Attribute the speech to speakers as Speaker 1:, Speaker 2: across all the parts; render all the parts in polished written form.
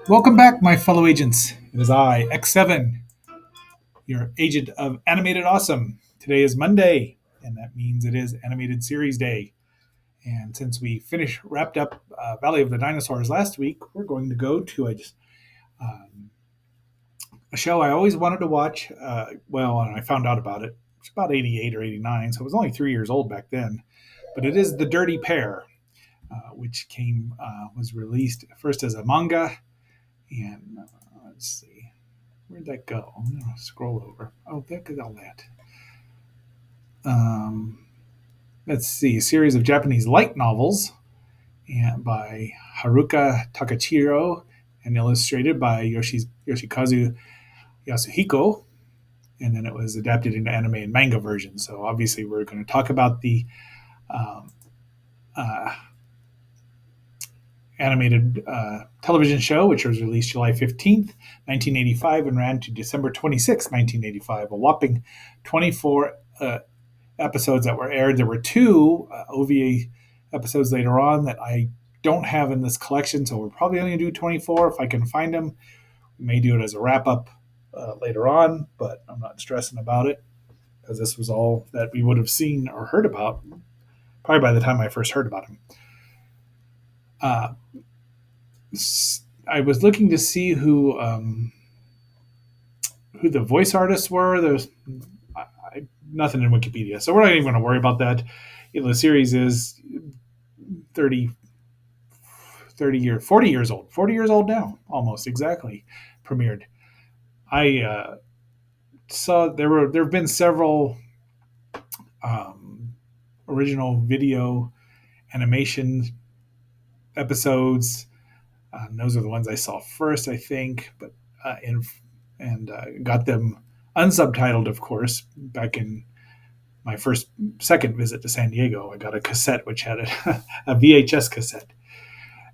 Speaker 1: Welcome back, my fellow agents. It is I, X7, your agent of Animated Awesome. Today is Monday, and that means it is Animated Series Day. And since we wrapped up Valley of the Dinosaurs last week, we're going to go to um, a show I always wanted to watch. And I found out about it. It's about 88 or 89, so it was only 3 years old back then. But it is The Dirty Pair, which was released first as a manga. And let's see. Where'd that go? I'm gonna scroll over. Oh, look at all that. Um, let's see. A series of Japanese light novels and by Haruka Takachiro and illustrated by Yoshikazu Yasuhiko. And then it was adapted into anime and manga version. So obviously, we're going to talk about the um, uh, animated television show, which was released July 15th, 1985, and ran to December 26th, 1985. A whopping 24 episodes that were aired. There were two OVA episodes later on that I don't have in this collection, so we're probably only going to do 24 if I can find them. We may do it as a wrap up later on, but I'm not stressing about it because this was all that we would have seen or heard about probably by the time I first heard about him. Uh, I was looking to see who the voice artists were. There's nothing in Wikipedia, so we're not even going to worry about that. The series is 30, 40 years old. 40 years old now, almost exactly. Premiered. I saw there have been several um, original video animation episodes. Those are the ones I saw first, I think, but in and got them unsubtitled, of course, back in my second visit to San Diego. I got a cassette which had a VHS cassette.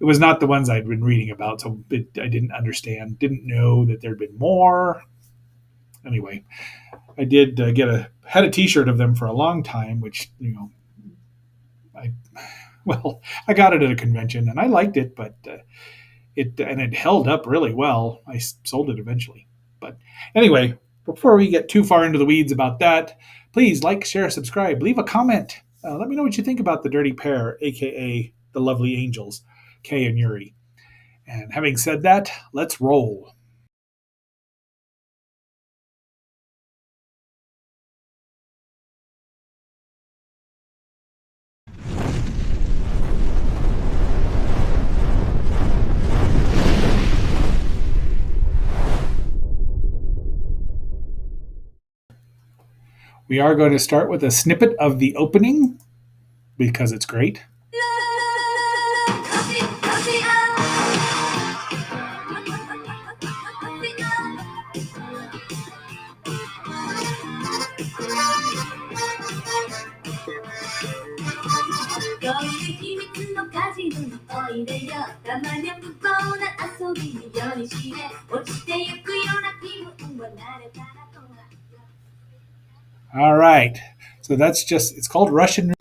Speaker 1: It was not the ones I'd been reading about, so I didn't understand, didn't know that there'd been more. Anyway, I did had a T-shirt of them for a long time, which I I got it at a convention and I liked it, but it held up really well. I sold it eventually, but anyway, before we get too far into the weeds about that, please like, share, subscribe, leave a comment. Let me know what you think about the Dirty Pair, aka the Lovely Angels, Kay and Yuri. And having said that, let's roll. We are going to start with a snippet of the opening because it's great. 'All right. So it's called Russian.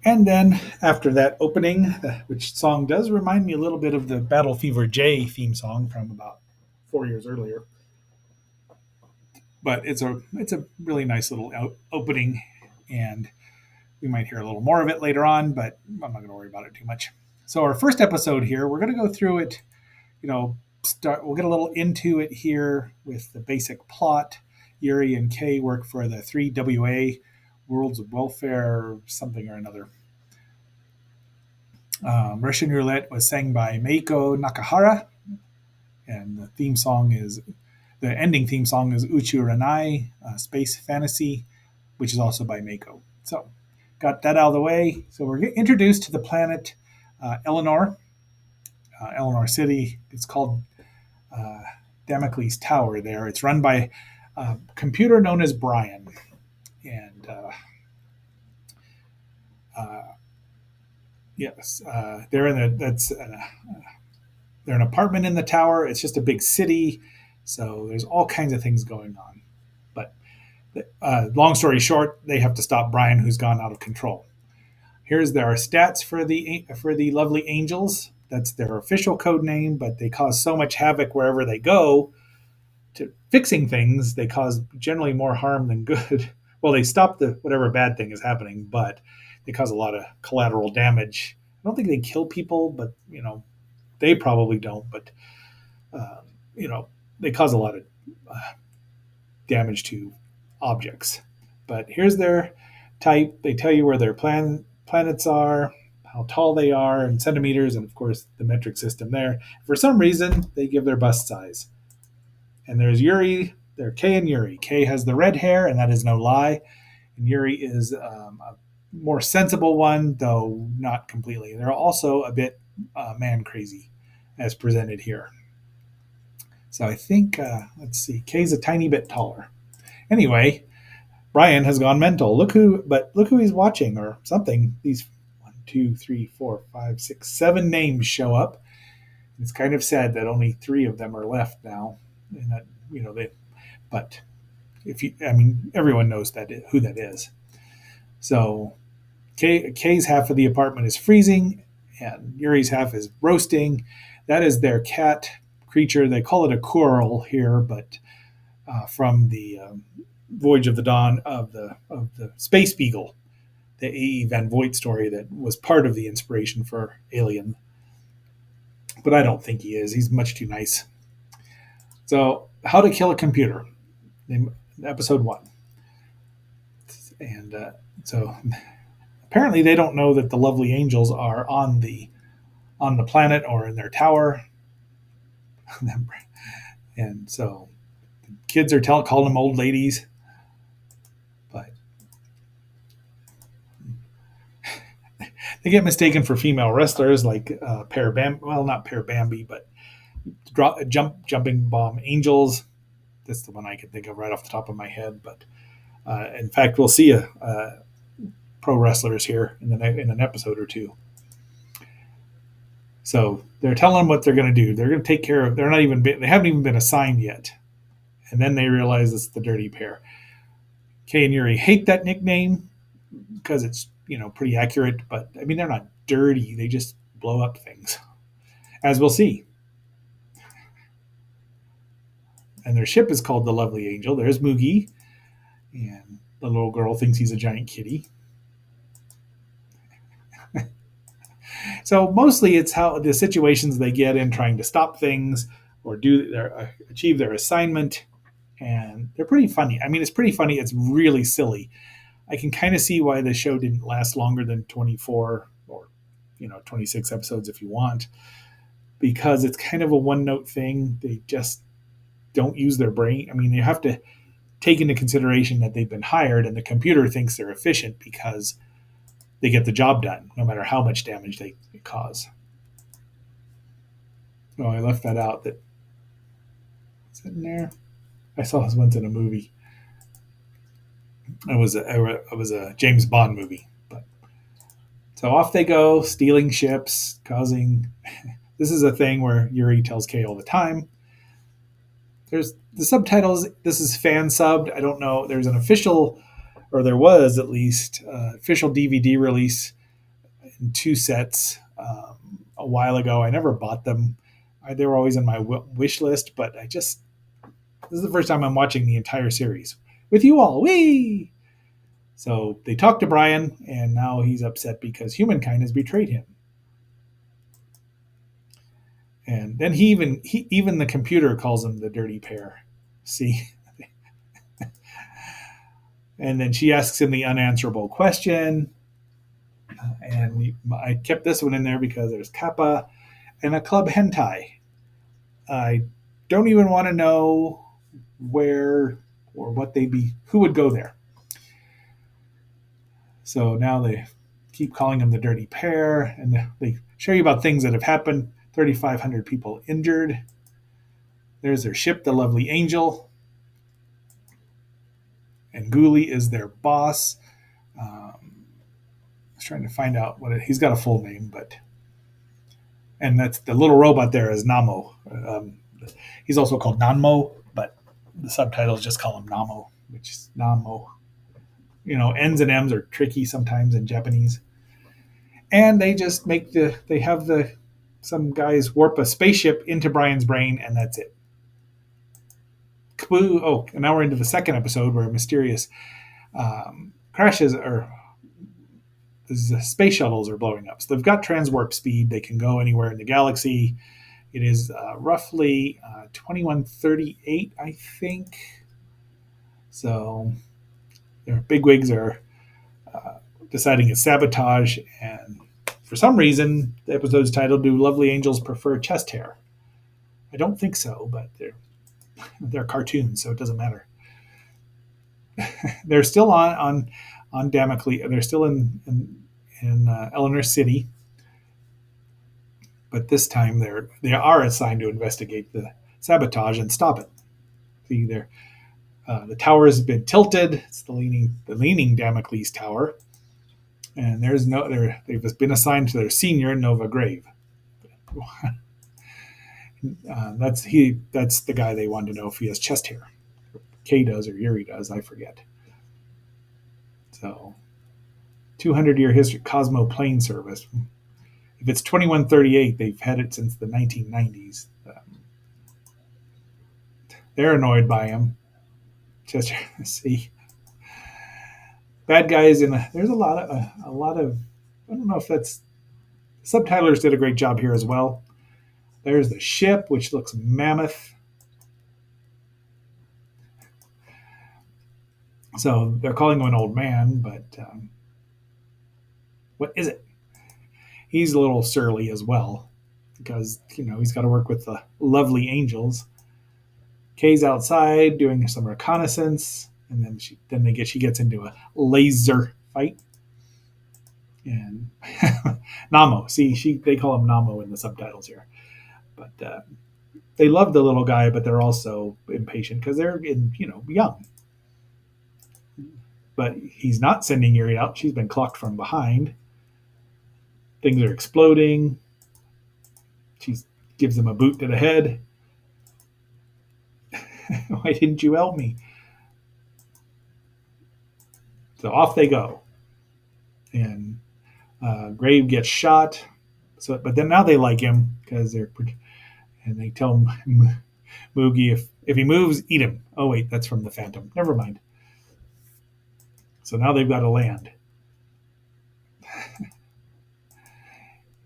Speaker 1: And then after that opening, which song does remind me a little bit of the Battle Fever J theme song from about 4 years earlier. But it's a really nice little opening, and we might hear a little more of it later on, but I'm not going to worry about it too much. So our first episode here, we're going to go through it. We'll get a little into it here with the basic plot. Yuri and Kay work for the 3WA, World's Welfare something or another. Russian Roulette was sang by Meiko Nakahara, and the ending theme song is Uchu Ranai, Space Fantasy, which is also by Meiko. So, got that out of the way. So we're introduced to the planet Eleanor, Eleanor City. It's called Damocles Tower there. It's run by a computer known as Brian. And yes, they're an apartment in the tower. It's just a big city, so there's all kinds of things going on. But long story short, they have to stop Brian, who's gone out of control. Here's our stats for the lovely angels. That's their official code name, but they cause so much havoc wherever they go to fixing things. They cause generally more harm than good. Well, they stop the whatever bad thing is happening, but they cause a lot of collateral damage. I don't think they kill people, but they probably don't. But uh, you know, they cause a lot of uh, damage to objects. But here's their type. They tell you where their planets are, how tall they are in centimeters, and of course the metric system there. For some reason, they give their bust size. And there's Yuri. They're Kay and Yuri. Kay has the red hair, and that is no lie. And Yuri is a more sensible one, though not completely. They're also a bit man crazy, as presented here. So I think, let's see, Kay's a tiny bit taller. Anyway, Brian has gone mental. Look who he's watching or something. These 1, 2, 3, 4, 5, 6, 7 names show up. It's kind of sad that only 3 of them are left now, and that they. But if you, I mean, everyone knows who that is. So Kay's half of the apartment is freezing, and Yuri's half is roasting. That is their cat creature. They call it a coral here, but from the Voyage of the Dawn of the Space Beagle, the A.E. Van Voigt story that was part of the inspiration for Alien. But I don't think he is. He's much too nice. So, How to Kill a Computer, episode 1. And so apparently they don't know that the lovely angels are on the planet or in their tower. And so kids are calling them old ladies. But they get mistaken for female wrestlers like Pair Bam. Well, not Pair Bambi, but jumping bomb angels. That's the one I can think of right off the top of my head. But in fact, we'll see a pro wrestlers here in an episode or two. So they're telling them what they're going to do. They're going to take care of. They haven't even been assigned yet, and then they realize it's the dirty pair. Kay and Yuri hate that nickname because it's pretty accurate. But I mean, they're not dirty. They just blow up things, as we'll see. And their ship is called the Lovely Angel. There's Moogie, and the little girl thinks he's a giant kitty. So mostly it's how the situations they get in trying to stop things or achieve their assignment, and they're pretty funny. I mean, it's pretty funny. It's really silly. I can kind of see why the show didn't last longer than 24 or 26 episodes if you want, because it's kind of a one note thing. They just don't use their brain. I mean, you have to take into consideration that they've been hired and the computer thinks they're efficient because they get the job done, no matter how much damage they cause. Oh, I left that out. That is it in there. I saw this once in a movie. It was a James Bond movie. But so off they go, stealing ships, causing. This is a thing where Yuri tells Kay all the time. There's the subtitles. This is fan subbed. I don't know. There's an official, or there was at least, official DVD release in 2 sets a while ago. I never bought them. They were always in my wish list, but this is the first time I'm watching the entire series with you all. Whee! So they talked to Brian, and now he's upset because humankind has betrayed him. And then even the computer calls him the dirty pair. See? And then she asks him the unanswerable question. And I kept this one in there because there's Kappa and a club hentai. I don't even want to know where or what who would go there. So now they keep calling them the dirty pair, and they show you about things that have happened. 3,500 people injured. There's their ship, the Lovely Angel. And Ghoulie is their boss. I was trying to find out he's got a full name, and that's the little robot there is Namo. He's also called Nanmo, but the subtitles just call him Namo, which is Namo. N's and M's are tricky sometimes in Japanese. And they just they have the some guys warp a spaceship into Brian's brain, and that's it. Kaboo! Oh, and now we're into the second episode where mysterious crashes or the space shuttles are blowing up. So they've got transwarp speed; they can go anywhere in the galaxy. It is roughly 2138, I think. So their bigwigs are deciding it's sabotage, and for some reason, the episode's titled "Do Lovely Angels Prefer Chest Hair?" I don't think so, but they're cartoons, so it doesn't matter. They're still on Damocles. They're still in Eleanor City, but this time they are assigned to investigate the sabotage and stop it. See, the tower has been tilted. It's the leaning Damocles tower, and they've been assigned to their senior Nova Grave. That's the guy they wanted to know if he has chest hair. Kay does or Yuri does, I forget. So 200-year history, Cosmo Plane Service. If it's 2138, they've had it since the 1990s. They're annoyed by him. Just see, bad guys there's a lot of. I don't know if that's subtitlers did a great job here as well. There's the ship, which looks mammoth. So they're calling him an old man, but what is it? He's a little surly as well because he's got to work with the lovely angels. Kay's outside doing some reconnaissance, and then she gets into a laser fight. And Namo, see, they call him Namo in the subtitles here, but they love the little guy, but they're also impatient because they're young. But he's not sending Yuri out. She's been clocked from behind. Things are exploding. She gives him a boot to the head. Why didn't you help me? So off they go. And Grave gets shot. But then now they like him because and they tell him, Moogie, if he moves, eat him. Oh wait, that's from the Phantom. Never mind. So now they've got to land.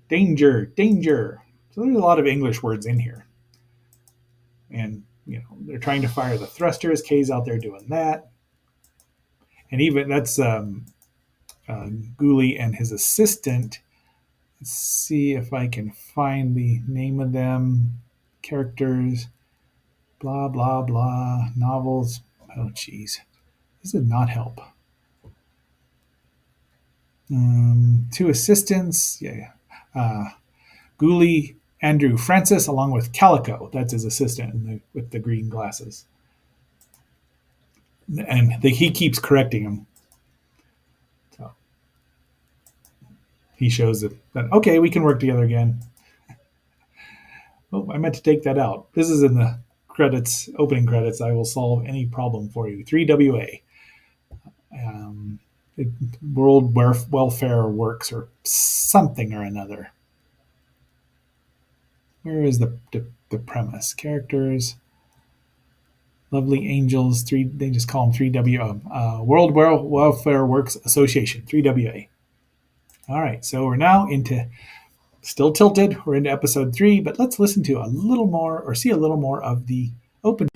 Speaker 1: Danger, danger. So there's a lot of English words in here. And, they're trying to fire the thrusters. Kay's out there doing that. And even that's Ghoulie and his assistant. Let's see if I can find the name of them. Characters. Blah, blah, blah. Novels. Oh, jeez. This would not help. Two assistants. Yeah. Ghoulie, Andrew Francis, along with Calico. That's his assistant with the green glasses. And he keeps correcting him. So he shows that, okay, we can work together again. Oh, I meant to take that out. This is in the opening credits. I will solve any problem for you. 3WA. World Welfare Works or something or another. Where is the premise? Characters, lovely angels. They just call them 3W. World Welfare Works Association. 3WA. All right, so we're now into still tilted. We're into episode 3, but let's listen to a little more or see a little more of the open.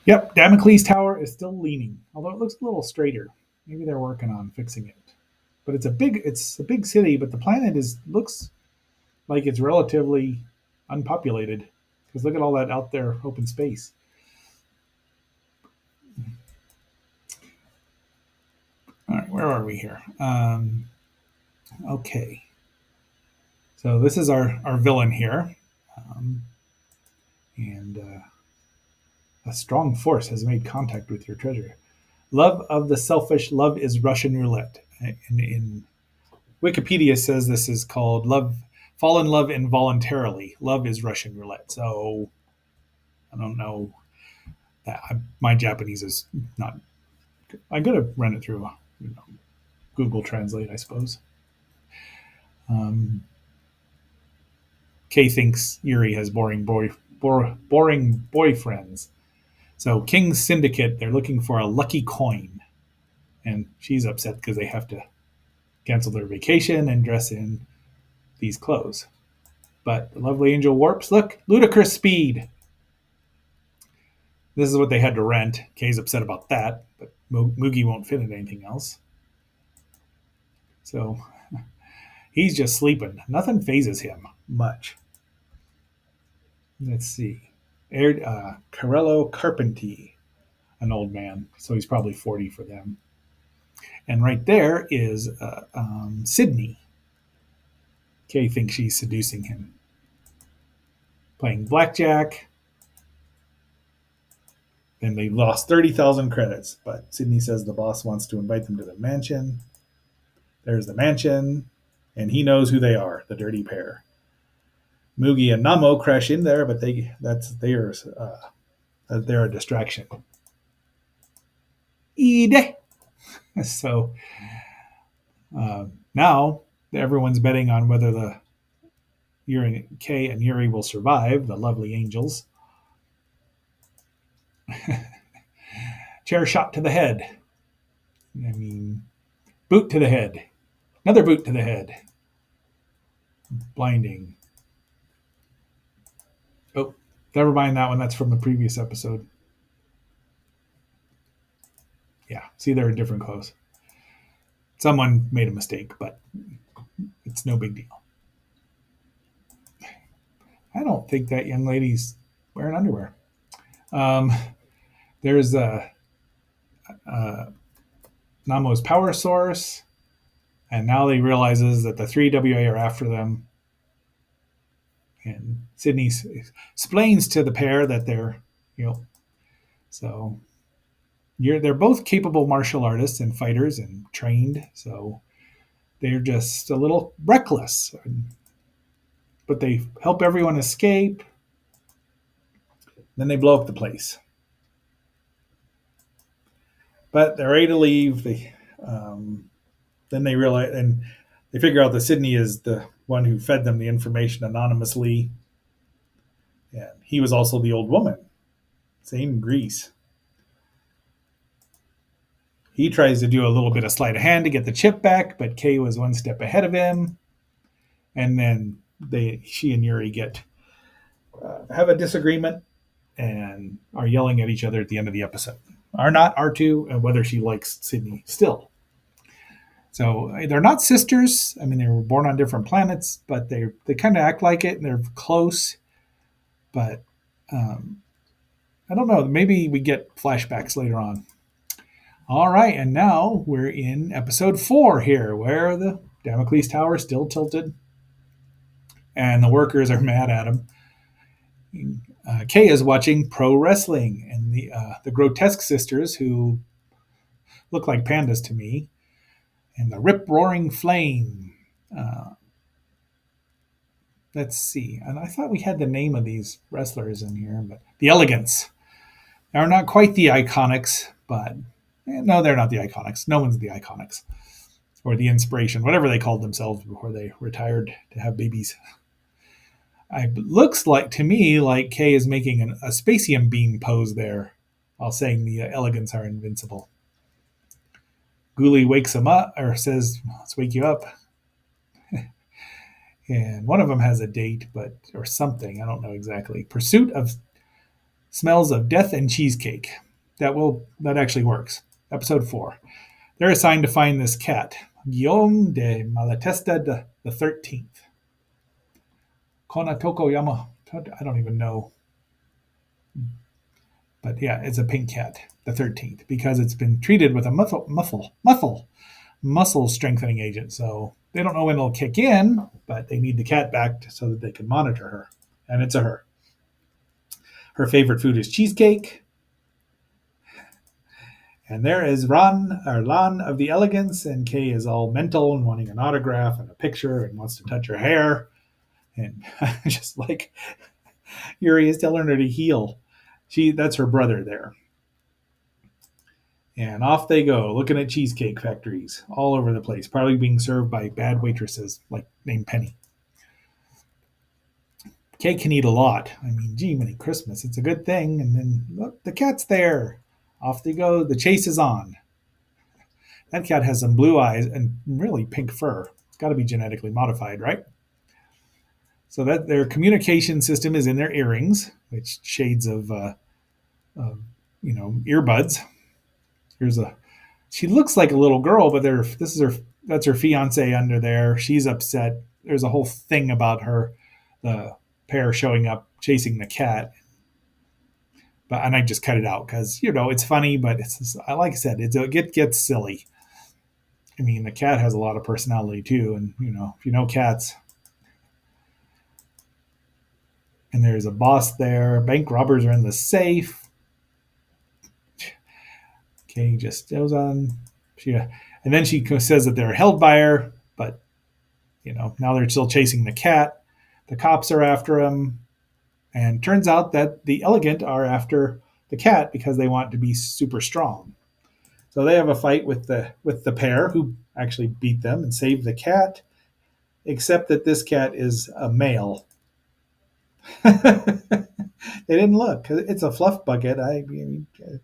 Speaker 1: Yep, Damocles Tower is still leaning, although it looks a little straighter. Maybe they're working on fixing it. But it's a big city, but the planet looks like it's relatively unpopulated because look at all that out there open space. All right, where are we here? Okay, so this is our villain here, and a strong force has made contact with your treasure. Love of the selfish, love is Russian roulette. In Wikipedia says this is called love, fall in love involuntarily. Love is Russian roulette. So I don't know. My Japanese is not. I gotta run it through Google Translate, I suppose. Um, Kay thinks Yuri has boring boyfriends. So King's Syndicate, they're looking for a lucky coin, and she's upset because they have to cancel their vacation and dress in these clothes. But the lovely angel warps. Look, ludicrous speed. This is what they had to rent. Kay's upset about that, but Moogie won't fit in anything else. So he's just sleeping. Nothing phases him much. Let's see. Carello Carpenti, an old man. So he's probably 40 for them. And right there is Sydney. Kay thinks she's seducing him. Playing blackjack. And they lost 30,000 credits. But Sydney says the boss wants to invite them to the mansion. There's the mansion. And he knows who they are, the dirty pair. Moogie and Namo crash in there, but they're a distraction. Ide. So now everyone's betting on whether the Kay and Yuri will survive, the lovely angels. Chair shot to the head. I mean, boot to the head. Another boot to the head. Blinding. Oh, never mind that one. That's from the previous episode. Yeah, see, they're in different clothes. Someone made a mistake, but it's no big deal. I don't think that young lady's wearing underwear. There's Namo's power source, and now he realizes that the 3WA are after them. And Sydney explains to the pair that so they're both capable martial artists and fighters and trained, so they're just a little reckless. But they help everyone escape. Then they blow up the place. But they're ready to leave. Then they realize, and they figure out that Sydney is the one who fed them the information anonymously. And he was also the old woman. Same Grease. He tries to do a little bit of sleight of hand to get the chip back, but Kay was one step ahead of him. And then she and Yuri have a disagreement and are yelling at each other at the end of the episode. Are not R2 and whether she likes Sydney still. So they're not sisters. I mean, they were born on different planets, but they kind of act like it and they're close. But I don't know. Maybe we get flashbacks later on. All right, and now we're in episode 4 here, where the Damocles Tower is still tilted, and the workers are mad at him. Kay is watching pro wrestling, and the Grotesque Sisters, who look like pandas to me, and the Rip Roaring Flame. Let's see, and I thought we had the name of these wrestlers in here, but the Elegants are not quite the Iconics, but no, they're not the Iconics. No one's the Iconics. Or the Inspiration, whatever they called themselves before they retired to have babies. It looks like to me like Kay is making a spacium beam pose there while saying the Elegants are invincible. Ghoulie wakes him up, or says, let's wake you up. And one of them has a date, or something, I don't know exactly. Pursuit of smells of death and cheesecake. That actually works. Episode 4. They're assigned to find this cat, Guillaume de Malatesta the 13th. Konatoko Yama. I don't even know. But yeah, it's a pink cat, the 13th, because it's been treated with a muscle strengthening agent. So they don't know when it'll kick in, but they need the cat back so that they can monitor her. And it's a her. Her favorite food is cheesecake. And there is Ron or Lon of the Elegance, and Kay is all mental and wanting an autograph and a picture and wants to touch her hair. And just like Yuri is telling her to heal. That's her brother there. And off they go, looking at cheesecake factories all over the place, probably being served by bad waitresses like named Penny. Kay can eat a lot. I mean, gee, many Christmas. It's a good thing. And then look, the cat's there. Off they go. The chase is on. That cat has some blue eyes and really pink fur. It's got to be genetically modified, right? So that their communication system is in their earrings, which shades of earbuds. Here's a. She looks like a little girl, but that's her fiance under there. She's upset. There's a whole thing about her, the pair showing up chasing the cat. And I just cut it out because it's funny, but it's like I said, it gets silly. I mean, the cat has a lot of personality too, and if you know cats. And there's a boss there. Bank robbers are in the safe. Okay, just goes on. And then she says that they're held by her, but now they're still chasing the cat. The cops are after him, and turns out that the elegant are after the cat because they want to be super strong. So they have a fight with the pair who actually beat them and saved the cat, except that this cat is a male. They didn't look. It's a fluff bucket. I mean, you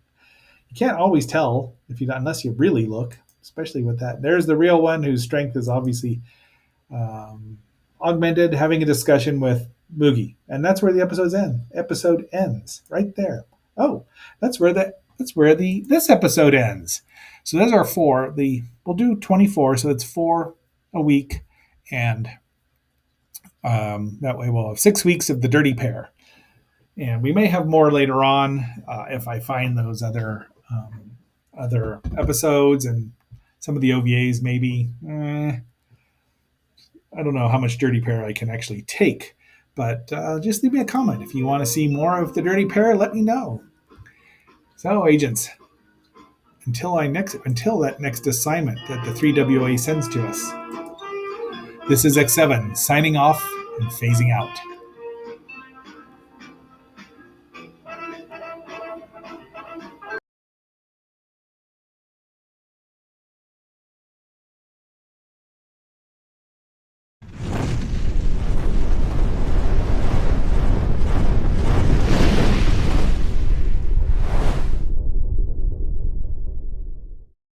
Speaker 1: can't always tell unless you really look, especially with that. There's the real one whose strength is obviously augmented, having a discussion with Boogie, and that's where the episode ends right there. Oh, that's where this episode ends. So those are four. We'll do 24, so it's 4 a week, and that way we'll have 6 weeks of the Dirty Pair, and we may have more later on if I find those other episodes and some of the OVAs. Maybe I don't know how much Dirty Pair I can actually take, but just leave me a comment if you want to see more of the Dirty Pair. Let me know. So, agents, until that next assignment that the 3WA sends to us, this is X7 signing off and phasing out.